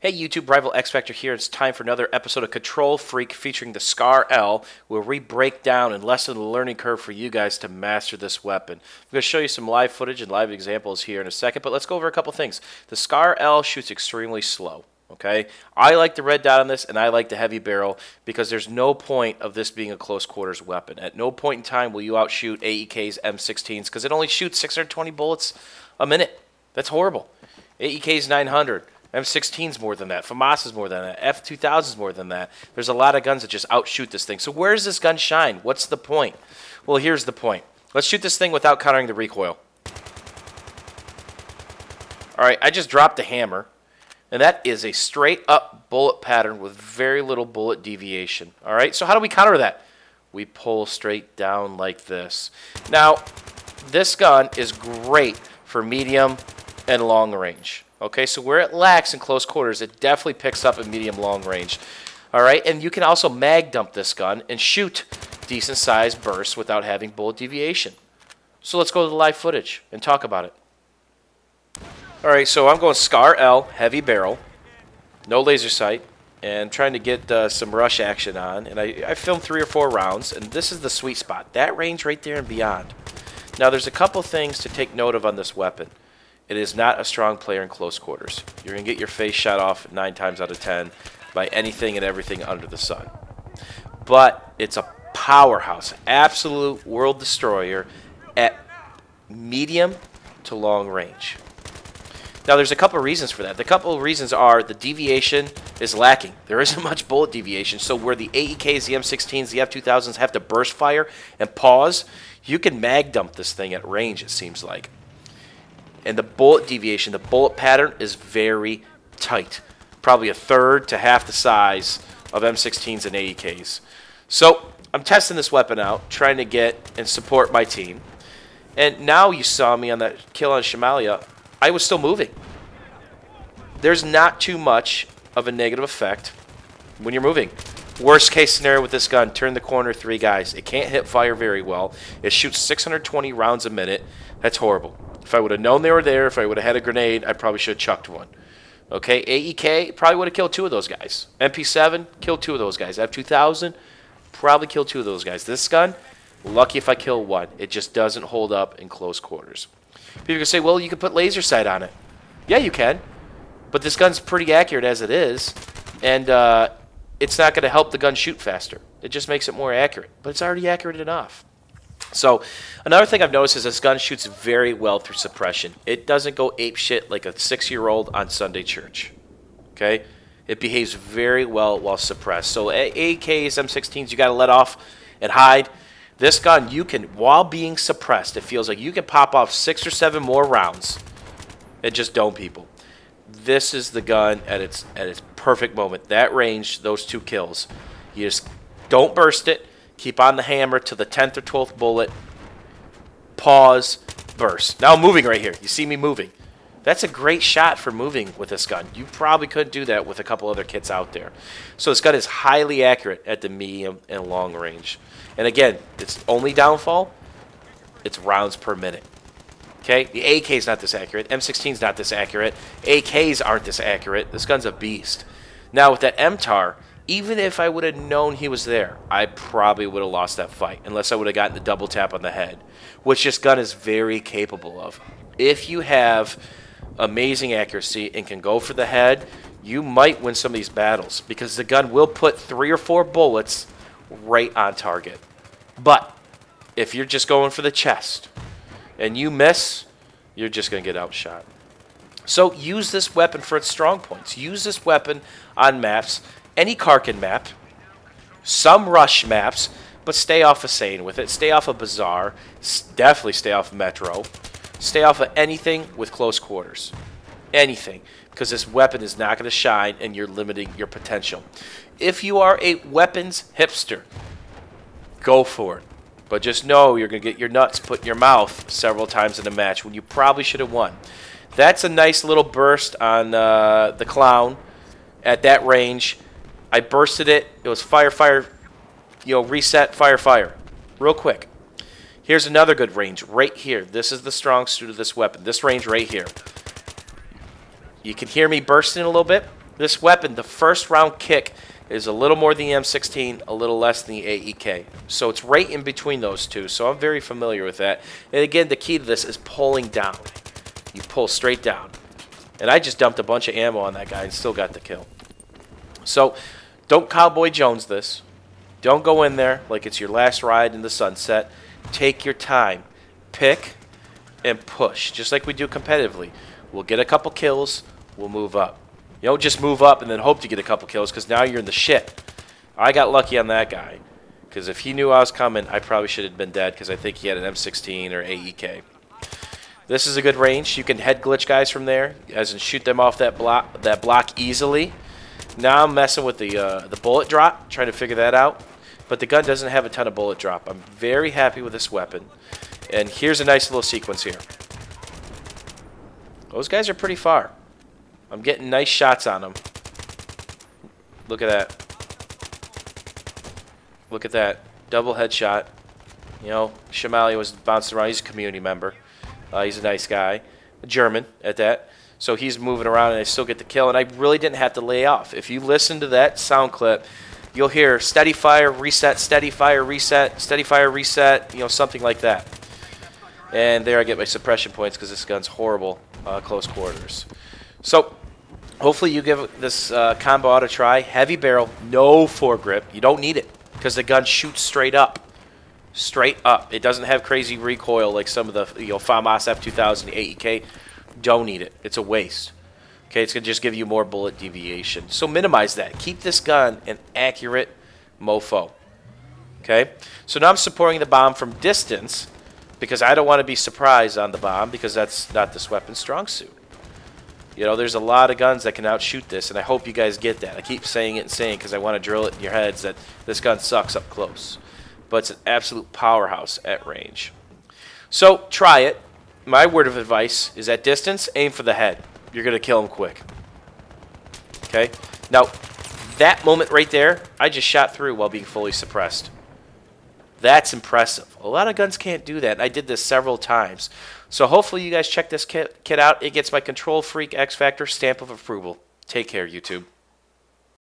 Hey YouTube, Rival X Factor here. It's time for another episode of Control Freak featuring the Scar L, where we break down and lessen the learning curve for you guys to master this weapon. I'm going to show you some live footage and live examples here in a second, but let's go over a couple things. The Scar L shoots extremely slow. Okay, I like the red dot on this, and I like the heavy barrel because there's no point of this being a close quarters weapon. At no point in time will you outshoot AEK's M16s because it only shoots 620 bullets a minute. That's horrible. AEK's 900. M16's more than that. FAMAS's more than that. F2000's more than that. There's a lot of guns that just outshoot this thing. So where does this gun shine? What's the point? Well, here's the point. Let's shoot this thing without countering the recoil. All right, I just dropped the hammer. And that is a straight up bullet pattern with very little bullet deviation. All right, so how do we counter that? We pull straight down like this. Now, this gun is great for medium and long range. Okay, so where it lacks in close quarters, it definitely picks up in medium long range. All right, and you can also mag dump this gun and shoot decent sized bursts without having bullet deviation. So let's go to the live footage and talk about it. All right, so I'm going Scar L, heavy barrel, no laser sight, and trying to get some rush action on. And I filmed 3 or 4 rounds, and this is the sweet spot, that range right there and beyond. Now, there's a couple things to take note of on this weapon. It is not a strong player in close quarters. You're going to get your face shot off 9 times out of 10 by anything and everything under the sun. But it's a powerhouse, absolute world destroyer at medium to long range. Now, there's a couple of reasons for that. The couple of reasons are the deviation is lacking. There isn't much bullet deviation. So where the AEKs, the M16s, the F2000s have to burst fire and pause, you can mag dump this thing at range, it seems like. And the bullet deviation, the bullet pattern is very tight. Probably a third to half the size of M16s and AEKs. So I'm testing this weapon out, trying to get and support my team. And now you saw me on that kill on Shamalia. I was still moving. There's not too much of a negative effect when you're moving. Worst case scenario with this gun, turn the corner, 3 guys. It can't hit fire very well. It shoots 620 rounds a minute. That's horrible. If I would have known they were there, if I would have had a grenade, I probably should have chucked one. Okay, AEK probably would have killed 2 of those guys. MP7 killed 2 of those guys. F2000 probably killed 2 of those guys. This gun, lucky if I kill 1. It just doesn't hold up in close quarters. People can say, well, you can put laser sight on it. Yeah, you can. But this gun's pretty accurate as it is. And it's not going to help the gun shoot faster. It just makes it more accurate. But it's already accurate enough. So another thing I've noticed is this gun shoots very well through suppression. It doesn't go ape shit like a 6-year-old on Sunday church. Okay? It behaves very well while suppressed. So AKs, M16s, you got to let off and hide. This gun, you can, while being suppressed, it feels like you can pop off 6 or 7 more rounds and just dome people. This is the gun at its perfect moment. That range, those 2 kills. You just don't burst it. Keep on the hammer to the 10th or 12th bullet. Pause, burst. Now I'm moving right here. You see me moving. That's a great shot for moving with this gun. You probably couldn't do that with a couple other kits out there. So this gun is highly accurate at the medium and long range. And again, its only downfall, it's rounds per minute. Okay, the AK is not this accurate. M16 is not this accurate. AKs aren't this accurate. This gun's a beast. Now with that MTAR, even if I would have known he was there, I probably would have lost that fight unless I would have gotten the double tap on the head, which this gun is very capable of. If you have amazing accuracy and can go for the head, you might win some of these battles because the gun will put 3 or 4 bullets right on target. But if you're just going for the chest and you miss, you're just going to get outshot. So use this weapon for its strong points. Use this weapon on maps, any Karkin map, some rush maps, but stay off of Sane with it. Stay off of Bazaar. Definitely stay off of Metro. Stay off of anything with close quarters. Anything. Because this weapon is not going to shine and you're limiting your potential. If you are a weapons hipster, go for it. But just know you're going to get your nuts put in your mouth several times in a match when you probably should have won. That's a nice little burst on the Clown at that range. I bursted it. It was fire, fire, reset, fire, fire. Real quick. Here's another good range right here. This is the strong suit of this weapon. This range right here. You can hear me bursting a little bit. This weapon, the first round kick is a little more than the M16, a little less than the AEK. So it's right in between those two. So I'm very familiar with that. And again, the key to this is pulling down. You pull straight down. And I just dumped a bunch of ammo on that guy and still got the kill. So don't Cowboy Jones this. Don't go in there like it's your last ride in the sunset. Take your time. Pick and push, just like we do competitively. We'll get a couple kills. We'll move up. You don't just move up and then hope to get a couple kills, because now you're in the shit. I got lucky on that guy, because if he knew I was coming, I probably should have been dead, because I think he had an M16 or AEK. This is a good range. You can head glitch guys from there, as in shoot them off that block easily. Now I'm messing with the bullet drop, trying to figure that out. But the gun doesn't have a ton of bullet drop. I'm very happy with this weapon. And here's a nice little sequence here. Those guys are pretty far. I'm getting nice shots on them. Look at that. Look at that. Double headshot. You know, Shamali was bouncing around. He's a community member. He's a nice guy. A German at that. So he's moving around and I still get the kill. And I really didn't have to lay off. If you listen to that sound clip, you'll hear steady fire, reset, steady fire, reset, steady fire, reset. You know, something like that. And there I get my suppression points because this gun's horrible close quarters. So hopefully you give this combo out a try. Heavy barrel, no foregrip. You don't need it because the gun shoots straight up. Straight up. It doesn't have crazy recoil like some of the FAMAS F2000 AEK. Don't need it. It's a waste. Okay, it's going to just give you more bullet deviation. So minimize that. Keep this gun an accurate mofo. Okay? So now I'm supporting the bomb from distance, because I don't want to be surprised on the bomb, because that's not this weapon's strong suit. You know, there's a lot of guns that can outshoot this, and I hope you guys get that. I keep saying it and saying because I want to drill it in your heads that this gun sucks up close. But it's an absolute powerhouse at range. So, try it. My word of advice is at distance, aim for the head. You're going to kill him quick. Okay? Now, that moment right there, I just shot through while being fully suppressed. That's impressive. A lot of guns can't do that. I did this several times. So hopefully you guys check this kit out. It gets my Control Freak X Factor stamp of approval. Take care, YouTube.